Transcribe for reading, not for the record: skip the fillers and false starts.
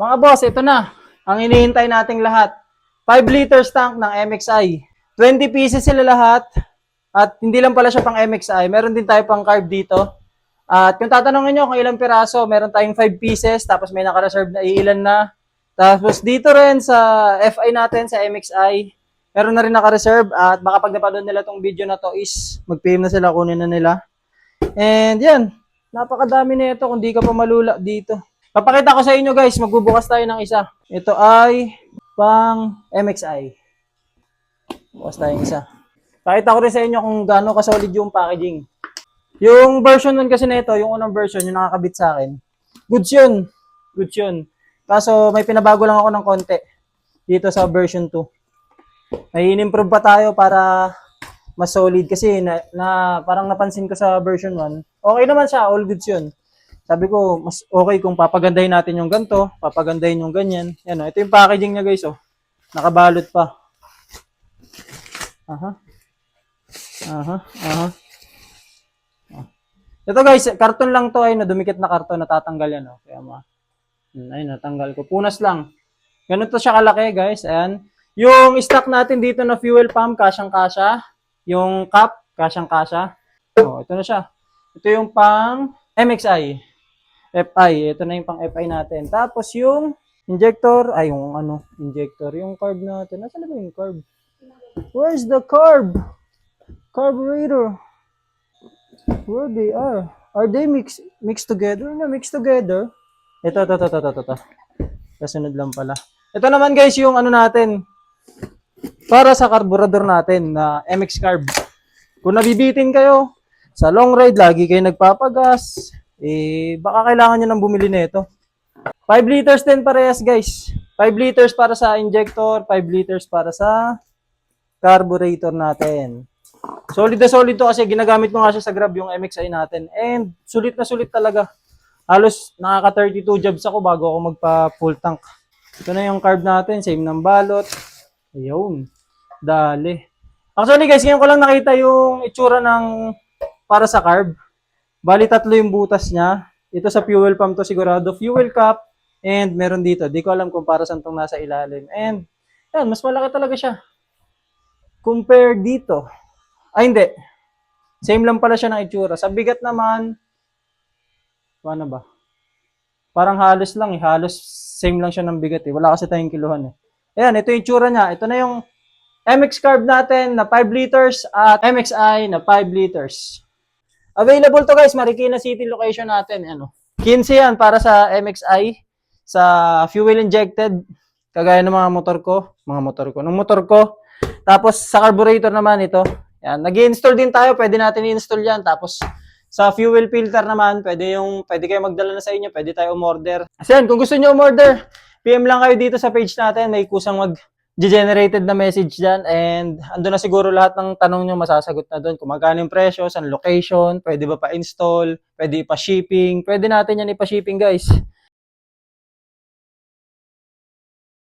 Mga boss, ito na. Ang hinihintay nating lahat. 5 liters tank ng MXI. 20 pieces sila lahat. At hindi lang pala siya pang MXI. Meron din tayo pang carb dito. At kung tatanungin nyo kung ilang piraso, meron tayong 5 pieces. Tapos may naka-reserve na iilan na. Tapos dito rin sa FI natin, sa MXI, meron na rin naka-reserve. At baka pag napanood nila tong video na to is mag-PM na sila, kunin na nila. And yan, napakadami na ito kung di ka pa malula dito. Papakita ko sa inyo guys, magbubukas tayo ng isa. Ito ay pang MXI. Bukas tayo ng isa. Pakita ko rin sa inyo kung gaano ka-solid yung packaging. Yung version nun kasi na ito, yung unang version, yung nakakabit sa akin. Goods yun. Goods yun. Kaso may pinabago lang ako ng konti dito sa version 2. May in-improve pa tayo para mas solid kasi parang napansin ko sa version 1. Okay naman siya, all goods yun. Sabi ko, mas okay kung papagandahin natin yung ganito, papagandahin yung ganyan. Yan o, ito yung packaging niya guys, oh. Nakabalot pa. Aha. Aha, aha. Ito guys, karton lang to ay nadumikit na karton, natatanggal yan, oh. Kaya ayun, natanggal ko. Punas lang. Ganito siya kalaki guys, ayan. Yung stock natin dito na fuel pump, kasyang-kasya. Yung cap, kasyang-kasya. Oh, ito na siya. Ito yung pang MXI. FI, ito na yung pang FI natin. Tapos yung injector, injector, yung carb natin. Nasaan na ba yung carb? Where's the carb? Carburetor. Where they are? Are they mixed together? No, mixed together. Ito. Kasunod lang pala. Ito naman guys, yung natin. Para sa carburetor natin na MX Carb. Kung nabibitin kayo, sa long ride, lagi kayo nagpapagas, baka kailangan nyo nang bumili nito. 5 liters din parehas guys. 5 liters para sa injector, 5 liters para sa carburetor natin. Solid na solid to kasi ginagamit ko nga siya sa Grab yung MXI natin. And sulit na sulit talaga. Halos nakaka 32 jobs ako bago ako magpa full tank. Ito na yung carb natin, same ng balot. Ayun. Dali. Actually guys, ngayon ko lang nakita yung itsura ng para sa carb. Bali, 3 yung butas niya. Ito sa fuel pump to sigurado. Fuel cap. And meron dito. Di ko alam kung para saan itong nasa ilalim. And, yan, mas malaki talaga siya. Compare dito. Ay, hindi. Same lang pala siya ng itsura. Sa bigat naman, paano ba? Parang halos lang eh. Halos same lang siya ng bigat eh. Wala kasi tayong kiluhan eh. Ayan, ito yung itsura niya. Ito na yung MX Carb natin na 5 liters at MXI na 5 liters. Available to guys, Marikina City location natin. 15 yan para sa MXI, sa fuel injected, kagaya ng ng motor ko. Tapos sa carburetor naman ito. Yan, nag-i-install din tayo, pwede natin i-install yan. Tapos sa fuel filter naman, pwede kayo magdala na sa inyo, pwede tayo umorder. Kasi yan, kung gusto niyo umorder, PM lang kayo dito sa page natin, may kusang generated na message dyan and ando na siguro lahat ng tanong nyo masasagot na doon. Kung magkano yung presyo, saan location, pwede ba pa-install, pwede pa-shipping, pwede natin yan ipa-shipping guys.